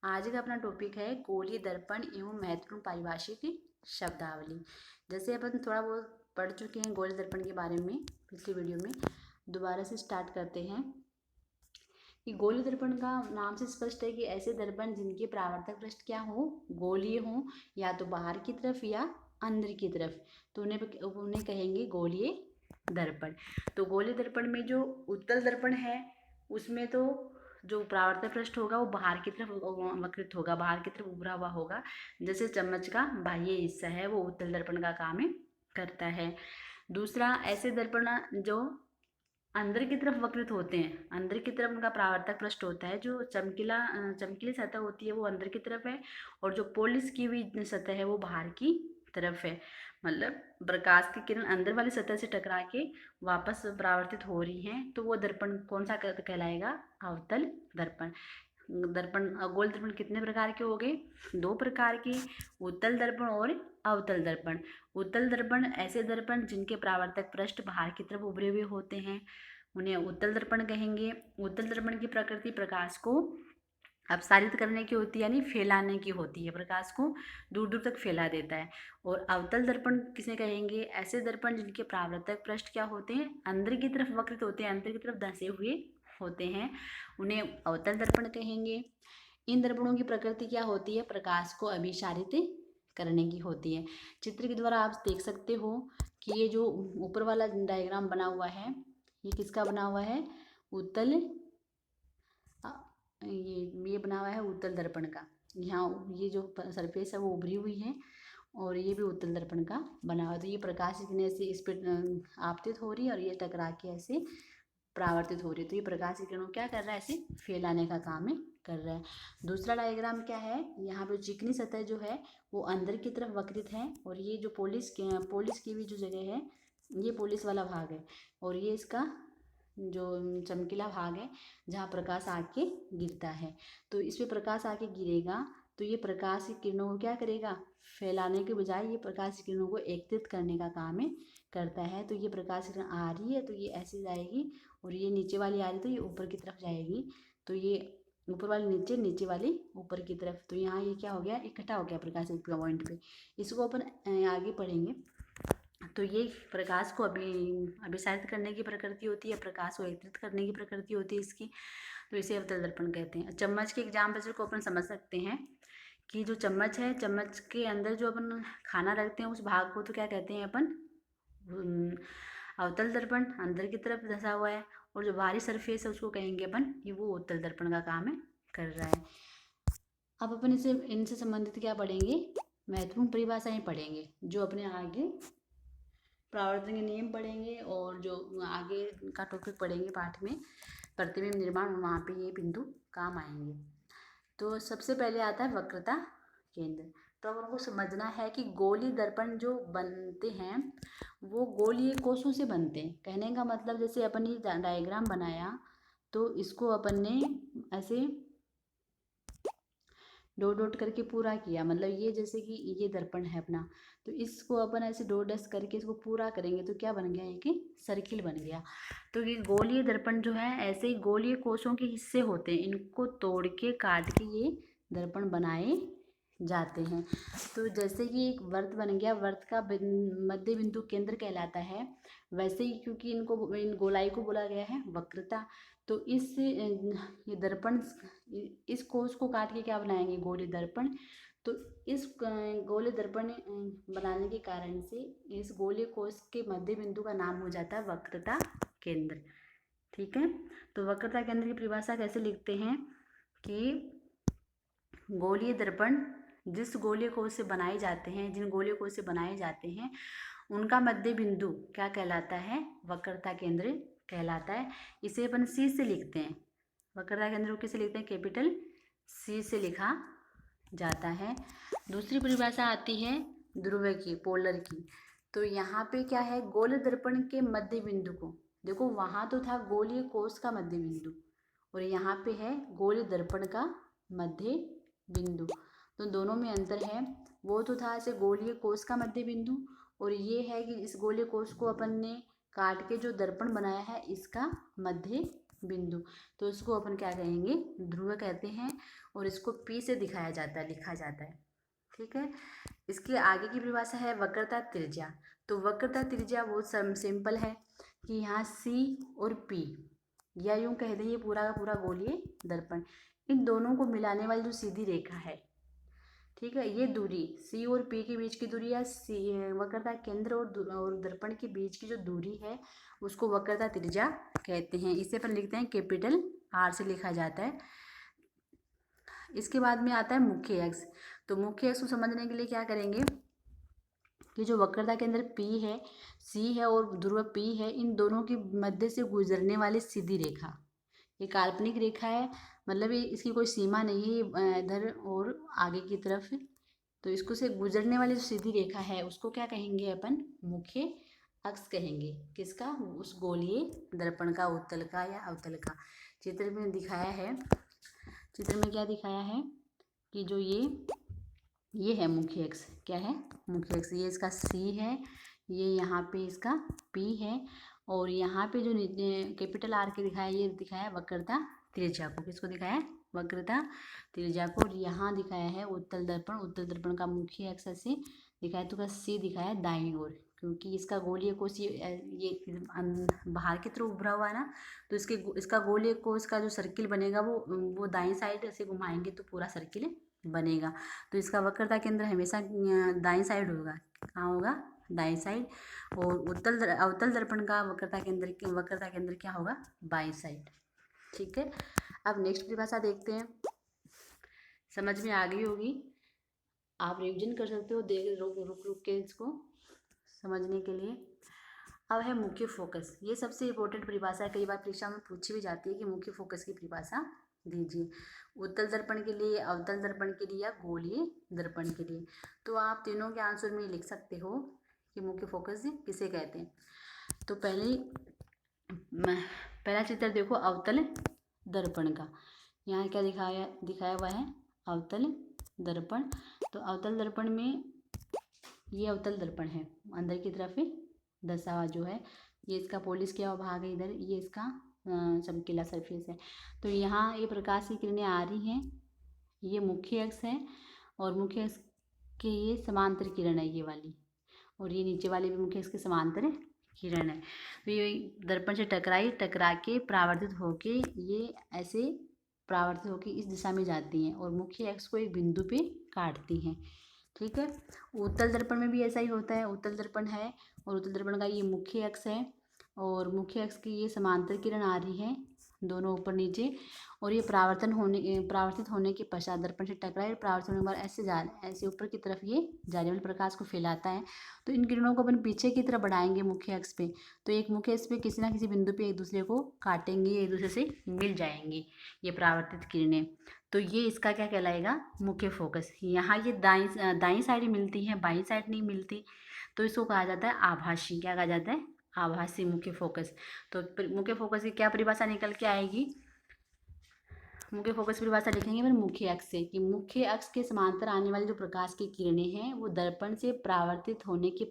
आज का अपना टॉपिक है गोलीय दर्पण एवं महत्वपूर्ण पारिभाषिक शब्दावली। जैसे अपन थोड़ा बहुत पढ़ चुके हैं गोलीय दर्पण के बारे में पिछली वीडियो में, दोबारा से स्टार्ट करते हैं कि गोलीय दर्पण का नाम से स्पष्ट है कि ऐसे दर्पण जिनके परावर्तक पृष्ठ क्या हो, गोलीय हो, या तो बाहर की तरफ या अंदर की तरफ, तो उन्हें कहेंगे गोलीय दर्पण। तो गोलीय दर्पण में जो उत्तल दर्पण है उसमें तो जो परावर्तक पृष्ठ होगा वो बाहर की तरफ वक्रित होगा, बाहर की तरफ उभरा हुआ होगा। जैसे चम्मच का बाह्य हिस्सा है वो उत्तल दर्पण का काम करता है। दूसरा, ऐसे दर्पण जो अंदर की तरफ वक्रित होते हैं, अंदर की तरफ उनका परावर्तक पृष्ठ होता है, जो चमकीली सतह होती है वो अंदर की तरफ है, और जो पॉलिश की हुई सतह है वो बाहर की तरफ है। मतलब प्रकाश की किरण अंदर वाली सतह से टकरा के वापस परावर्तित हो रही हैं, तो वो दर्पण कौन सा कहलाएगा? अवतल दर्पण। दर्पण गोल दर्पण कितने प्रकार के हो गए? दो प्रकार के, उत्तल दर्पण और अवतल दर्पण। उत्तल दर्पण ऐसे दर्पण जिनके परावर्तक पृष्ठ बाहर की तरफ उभरे हुए होते हैं, उन्हें उत्तल दर्पण कहेंगे। उत्तल दर्पण की प्रकृति प्रकाश को अपसारित करने की होती है, यानी फैलाने की होती है, प्रकाश को दूर दूर तक फैला देता है। और अवतल दर्पण किसे कहेंगे? ऐसे दर्पण जिनके परावर्तक पृष्ठ क्या होते हैं? अंदर की तरफ वक्रित होते हैं, अंदर की तरफ धंसे हुए होते हैं, उन्हें अवतल दर्पण कहेंगे। इन दर्पणों की प्रकृति क्या होती है? प्रकाश को अभिसारित करने की होती है। चित्र के द्वारा आप देख सकते हो कि ये जो ऊपर वाला डायग्राम बना हुआ है ये किसका बना हुआ है? उत्तल ये बना हुआ है उत्तल दर्पण का। यहाँ ये जो सरफेस है वो उभरी हुई है और ये भी उत्तल दर्पण का बना हुआ है। तो ये प्रकाश किरणें से इस पर आपतित हो रही है और ये टकरा के ऐसे परावर्तित हो रही है। तो ये प्रकाश की किरणों क्या कर रहा है? ऐसे फैलाने का काम कर रहा है। दूसरा डायग्राम क्या है? यहाँ पे चिकनी सतह जो है वो अंदर की तरफ वक्रित है, और ये जो पॉलिश की भी जो जगह है ये पॉलिश वाला भाग है, और ये इसका जो चमकीला भाग है जहाँ प्रकाश आके गिरता है। तो इस पर प्रकाश आके गिरेगा तो ये प्रकाश की किरणों को क्या करेगा? फैलाने के बजाय ये प्रकाश की किरणों को एकत्रित करने का काम करता है। तो ये प्रकाश किरण आ रही है तो ये ऐसे जाएगी, और ये नीचे वाली आ रही तो ये ऊपर की तरफ जाएगी। तो ये ऊपर वाली नीचे, नीचे वाली ऊपर की तरफ। तो यहाँ ये क्या हो गया? इकट्ठा हो गया प्रकाश एक पॉइंट पे। इसको अपन आगे पढ़ेंगे। तो ये प्रकाश को अभिसारित करने की प्रकृति होती है, प्रकाश को एकत्रित करने की प्रकृति होती है इसकी। तो इसे अवतल दर्पण कहते हैं। चम्मच के एग्जाम्पल को अपन समझ सकते हैं कि जो चम्मच है, चम्मच के अंदर जो अपन खाना रखते हैं उस भाग को तो क्या कहते हैं अपन? अवतल दर्पण। अंदर की तरफ धंसा हुआ है, और जो बाहरी सरफेस है उसको कहेंगे अपन ये वो उत्तल दर्पण का काम कर रहा है। अब अपन इनसे संबंधित क्या पढ़ेंगे? महत्वपूर्ण परिभाषाएं पढ़ेंगे, जो अपने आगे परावर्तन के नियम पढ़ेंगे, और जो आगे का टॉपिक पढ़ेंगे पाठ में प्रतिबिंब निर्माण, वहाँ पे ये बिंदु काम आएंगे। तो सबसे पहले आता है वक्रता केंद्र। तो अब उनको समझना है कि गोलीय दर्पण जो बनते हैं वो गोलीय कोषों से बनते हैं। कहने का मतलब जैसे अपन ये डायग्राम बनाया तो इसको अपन ने ऐसे डॉट डॉट करके पूरा किया, मतलब ये जैसे कि ये दर्पण है अपना, तो इसको अपन ऐसे डॉट डस्ट करके इसको पूरा करेंगे तो क्या बन गया? एक सर्किल बन गया। तो ये गोलीय दर्पण जो है ऐसे ही गोलीय कोषों के हिस्से होते हैं, इनको तोड़ के काट के ये दर्पण बनाए जाते हैं। तो जैसे कि एक वर्त बन गया, वर्त का मध्य बिंदु केंद्र कहलाता है, वैसे ही क्योंकि इन गोलाई को बोला गया है वक्रता, तो ये दर्पण इस कोष को काट के क्या बनाएंगे? गोलीय दर्पण। तो इस गोलीय दर्पण बनाने के कारण से इस गोलीय कोष के मध्य बिंदु का नाम हो जाता है वक्रता केंद्र। ठीक है। तो वक्रता केंद्र की परिभाषा कैसे लिखते हैं कि गोलीय दर्पण जिस गोलीय कोष से बनाए जाते हैं, जिन गोलीय कोष से बनाए जाते हैं उनका मध्य बिंदु क्या कहलाता है? वक्रता केंद्र कहलाता है। इसे अपन सी से लिखते हैं। वक्रता केंद्र को किसे लिखते हैं? कैपिटल सी से लिखा जाता है। दूसरी परिभाषा आती है ध्रुव की, पोलर की। तो यहाँ पे क्या है? गोलीय दर्पण के मध्य बिंदु को देखो, वहाँ तो था गोलीय कोष का मध्य बिंदु और यहाँ पे है गोलीय दर्पण का मध्य बिंदु। तो दोनों में अंतर है। वो तो था ऐसे गोलीय कोष का मध्य बिंदु, और ये है कि इस गोलीय कोष को अपन ने काट के जो दर्पण बनाया है इसका मध्य बिंदु, तो इसको अपन क्या कहेंगे, ध्रुव कहते हैं। और इसको P से दिखाया जाता है, लिखा जाता है। ठीक है। इसके आगे की परिभाषा है वक्रता त्रिज्या। तो वक्रता त्रिज्या बहुत सिंपल है कि यहाँ C और P, या यूँ कह दें ये पूरा का पूरा गोलीय दर्पण, इन दोनों को मिलाने वाली जो सीधी रेखा है, ठीक है, ये दूरी C और P के बीच की दूरी, या वक्रता केंद्र और दर्पण के बीच की जो दूरी है उसको वक्रता त्रिज्या कहते हैं। इसे अपन लिखते हैं कैपिटल R से लिखा जाता है। इसके बाद में आता है मुख्य अक्ष। तो मुख्य अक्ष को समझने के लिए क्या करेंगे कि जो वक्रता केंद्र P है, C है और ध्रुव P है, इन दोनों के मध्य से गुजरने वाली सीधी रेखा, ये काल्पनिक रेखा है, मतलब ये इसकी कोई सीमा नहीं है इधर और आगे की तरफ। तो इसको से गुजरने वाली जो सीधी रेखा है उसको क्या कहेंगे अपन, मुख्य अक्ष कहेंगे। किसका, उस गोलीय दर्पण का, उत्तल का या अवतल का। चित्र में दिखाया है, चित्र में क्या दिखाया है कि जो ये है मुख्य अक्ष। क्या है, मुख्य अक्ष। ये इसका C है, ये यहाँ पे इसका P है, और यहाँ पे जो कैपिटल R के दिखाया, ये दिखाया वक्रता त्रिज्या को। किसको दिखाया है, वक्रता त्रिज्या को। और यहाँ दिखाया है उत्तल दर्पण। उत्तल दर्पण का मुख्य अक्ष से दिखाया, तो का C दिखाया है दाईं ओर, क्योंकि इसका गोलीय कोश ये बाहर की तरफ उभरा हुआ है ना, तो इसका गोलीय कोश का जो सर्किल बनेगा वो दाईं साइड ऐसे घुमाएंगे तो पूरा सर्किल बनेगा। तो इसका वक्रता केंद्र हमेशा दाईं साइड होगा। कहाँ होगा, दाईं साइड। और अवतल दर्पण का वक्रता केंद्र क्या होगा, बाईं साइड। ठीक है। अब नेक्स्ट परिभाषा देखते हैं, समझ में आ गई होगी, आप रिवीजन कर सकते हो, देख रुक के इसको समझने के लिए। अब है मुख्य फोकस। ये सबसे इम्पोर्टेंट परिभाषा है, कई बार परीक्षा में पूछी भी जाती है कि मुख्य फोकस की परिभाषा दीजिए, उत्तल दर्पण के लिए, अवतल दर्पण के लिए या गोलीय दर्पण के लिए। तो आप तीनों के आंसर में लिख सकते हो कि मुख्य फोकस किसे कहते हैं। तो पहला चित्र देखो अवतल दर्पण का। यहाँ क्या दिखाया हुआ है, अवतल दर्पण। तो अवतल दर्पण में ये अवतल दर्पण है, अंदर की तरफ दशा हुआ जो है, ये इसका पॉलिश किया हुआ भाग है इधर, ये इसका चमकीला सरफेस है। तो यहाँ ये प्रकाश की किरणें आ रही हैं, ये मुख्य अक्ष है, और मुख्य अक्ष के ये समांतर किरण है ये वाली, और ये नीचे वाली भी मुख्य अक्ष के समांतर किरण है। तो ये दर्पण से टकरा के परावर्तित होके ये ऐसे परावर्तित होके इस दिशा में जाती हैं और मुख्य अक्ष को एक बिंदु पे काटती हैं। ठीक है। उत्तल दर्पण में भी ऐसा ही होता है, उत्तल दर्पण है और उत्तल दर्पण का ये मुख्य अक्ष है, और मुख्य अक्ष की ये समांतर किरण आ रही है, दोनों ऊपर नीचे, और ये परावर्तित होने के पश्चात दर्पण से टकराए, परावर्तित होने के बाद ऐसे ऊपर की तरफ ये जा रही प्रकाश को फैलाता है। तो इन किरणों को अपन पीछे की तरफ बढ़ाएंगे मुख्य अक्ष पे, तो एक मुख्य अक्ष पे किसी ना किसी बिंदु पे एक दूसरे को काटेंगे, एक दूसरे से मिल जाएंगे ये परावर्तित किरणें। तो ये इसका क्या कहलाएगा, मुख्य फोकस। यहाँ ये दाईं साइड मिलती है, बाईं साइड नहीं मिलती, तो इसको कहा जाता है आभासी। क्या कहा जाता है, आभासी मुख्य फोकस। तो मुख्य फोकस की क्या परिभाषा निकल के आएगी, मुख्य फोकस परिभाषा लिखेंगे फिर मुख्य अक्ष से, कि मुख्य अक्ष के समांतर आने वाली जो प्रकाश की किरणें हैं वो दर्पण से परावर्तित होने के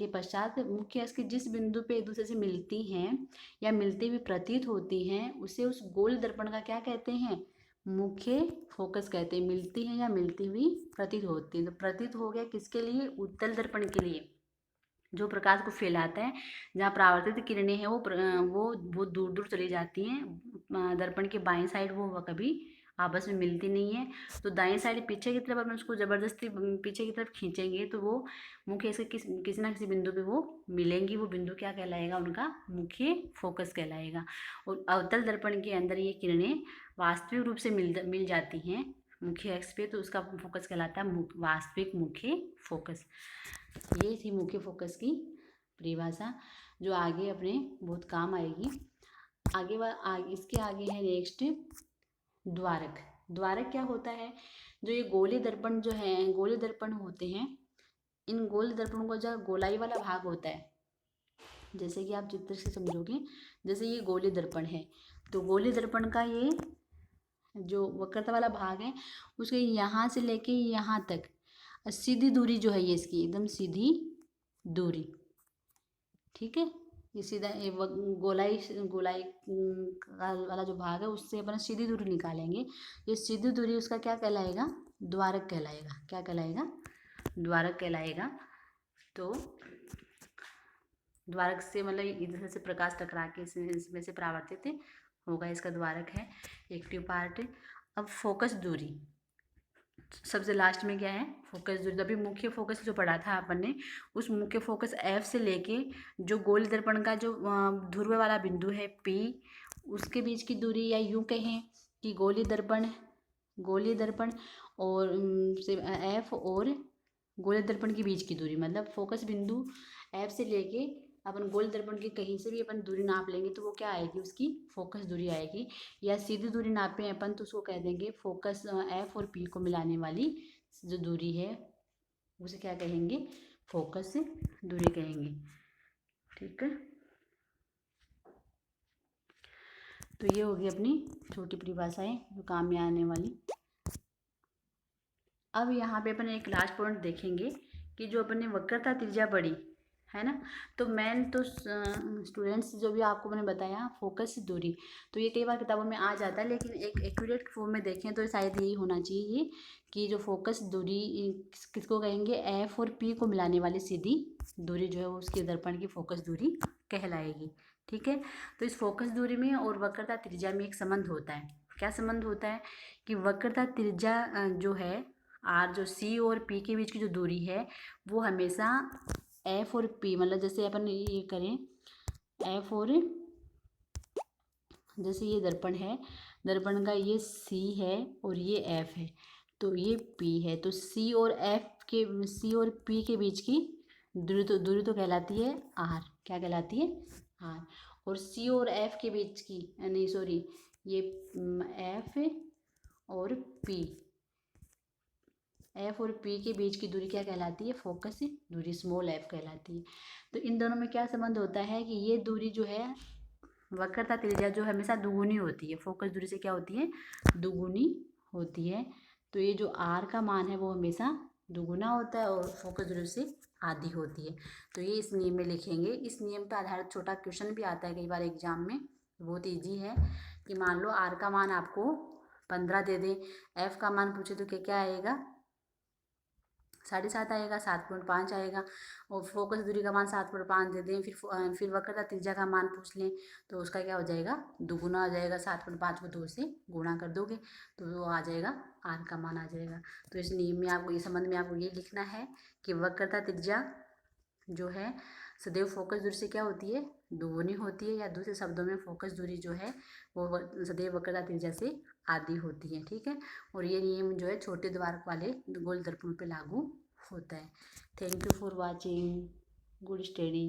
पश्चात मुख्य अक्ष के जिस बिंदु पे एक दूसरे से मिलती हैं या मिलती हुई प्रतीत होती हैं उसे उस गोल दर्पण का क्या कहते हैं, मुख्य फोकस कहते हैं। मिलती हैं या मिलती हुई प्रतीत होती हैं, तो प्रतीत हो गया किसके लिए, उत्तल दर्पण के लिए, जो प्रकाश को फैलाता है। जहाँ परावर्तित किरणें हैं वो दूर दूर चली जाती हैं, दर्पण के बाएं साइड वो कभी आपस में मिलती नहीं है। तो दाएं साइड पीछे की तरफ अपन उसको ज़बरदस्ती पीछे की तरफ खींचेंगे तो वो मुख्य ऐसे किसी ना किसी बिंदु पे वो मिलेंगी, वो बिंदु क्या कहलाएगा, उनका मुख्य फोकस कहलाएगा। और अवतल दर्पण के अंदर ये किरणें वास्तविक रूप से मिल जाती हैं मुख्य अक्ष पे, तो उसका फोकस कहलाता है वास्तविक मुख्य फोकस। ये थी मुख्य फोकस की परिभाषा, जो आगे अपने बहुत काम आएगी। इसके आगे है नेक्स्ट द्वारक। द्वारक क्या होता है, जो ये गोलीय दर्पण जो है, गोलीय दर्पण होते हैं, इन गोलीय दर्पणों का जो गोलाई वाला भाग होता है, जैसे कि आप चित्र से समझोगे, जैसे ये गोलीय दर्पण है, तो गोलीय दर्पण का ये जो वक्रता वाला भाग है उसके यहाँ से लेके यहाँ तक सीधी दूरी जो है ये इसकी एकदम सीधी दूरी, ठीक है, ये सीधा गोलाई गोलाई वाला जो भाग है उससे अपन सीधी दूरी निकालेंगे। ये सीधी दूरी उसका क्या कहलाएगा? द्वारक कहलाएगा। क्या कहलाएगा? द्वारक कहलाएगा। तो द्वारक से मतलब इधर से प्रकाश टकरा के इसमें से परावर्तित होगा, इसका द्वारक है एक्टिव पार्ट। अब फोकस दूरी सबसे लास्ट में क्या है? फोकस दूरी। अभी मुख्य फोकस जो पढ़ा था अपन ने, उस मुख्य फोकस F से लेके जो गोल दर्पण का जो ध्रुव वाला बिंदु है P, उसके बीच की दूरी, या यूँ कहें कि गोलीय दर्पण और F और गोलीय दर्पण के बीच की दूरी, मतलब फोकस बिंदु F से लेके अपन गोल दर्पण के कहीं से भी अपन दूरी नाप लेंगे तो वो क्या आएगी? उसकी फोकस दूरी आएगी। या सीधी दूरी नापें अपन तो उसको कह देंगे फोकस F और P को मिलाने वाली जो दूरी है उसे क्या कहेंगे? फोकस दूरी कहेंगे। ठीक है, तो ये होगी अपनी छोटी परिभाषाएं जो काम में आने वाली। अब यहाँ पे अपन एक लास्ट पॉइंट देखेंगे कि जो अपन ने वक्रता त्रिज्या पढ़ी है ना, तो मेन तो स्टूडेंट्स जो भी आपको मैंने बताया फोकस दूरी, तो ये कई बार किताबों में आ जाता है, लेकिन एक एक्यूरेट फॉर्म में देखें तो शायद यही होना चाहिए कि जो फोकस दूरी किसको कहेंगे? F और P को मिलाने वाली सीधी दूरी जो है वो उसके दर्पण की फोकस दूरी कहलाएगी। ठीक है, तो इस फोकस दूरी में और वक्रता त्रिज्या में एक संबंध होता है। क्या संबंध होता है? कि वक्रता त्रिज्या जो है R, जो C और P के बीच की जो दूरी है वो हमेशा F और P, मतलब जैसे अपन ये करें F और, जैसे ये दर्पण है, दर्पण का ये C है और ये F है, तो ये P है, तो C और P के बीच की दूरी तो कहलाती है R। क्या कहलाती है? R। और C और F के बीच की, नहीं सॉरी, ये F और P, F और P के बीच की दूरी क्या कहलाती है? फोकस दूरी, स्मॉल f कहलाती है। तो इन दोनों में क्या संबंध होता है कि ये दूरी जो है वक्रता त्रिज्या जो हमेशा दुगुनी होती है, फोकस दूरी से क्या होती है? दुगुनी होती है। तो ये जो R का मान है वो हमेशा दुगुना होता है और फोकस दूरी से आधी होती है। तो ये इस नियम में लिखेंगे। इस नियम पर आधारित छोटा क्वेश्चन भी आता है कई बार एग्जाम में, बहुत ईजी है। कि मान लो R का मान आपको 15 दे दें, F का मान पूछे तो क्या आएगा? 7.5 आएगा, 7.5 आएगा, और फोकस दूरी का मान 7.5 दे दें, फिर वक्रता त्रिज्या का मान पूछ लें तो उसका क्या हो जाएगा? दुगुना हो जाएगा। 7.5 को 2 से गुणा कर दोगे तो वो आ जाएगा, R का मान आ जाएगा। तो इस नियम में आपको, इस संबंध में आपको ये लिखना है कि वक्रता त्रिज्या जो है सदैव फोकस दूरी से क्या होती है? दुगुनी होती है, या दूसरे शब्दों में फोकस दूरी जो है वो सदैव वक्रता त्रिज्या से आधी होती है। ठीक है, और ये नियम जो है छोटे द्वारक वाले गोल दर्पण पे लागू होता है। Thank you for watching. Good study.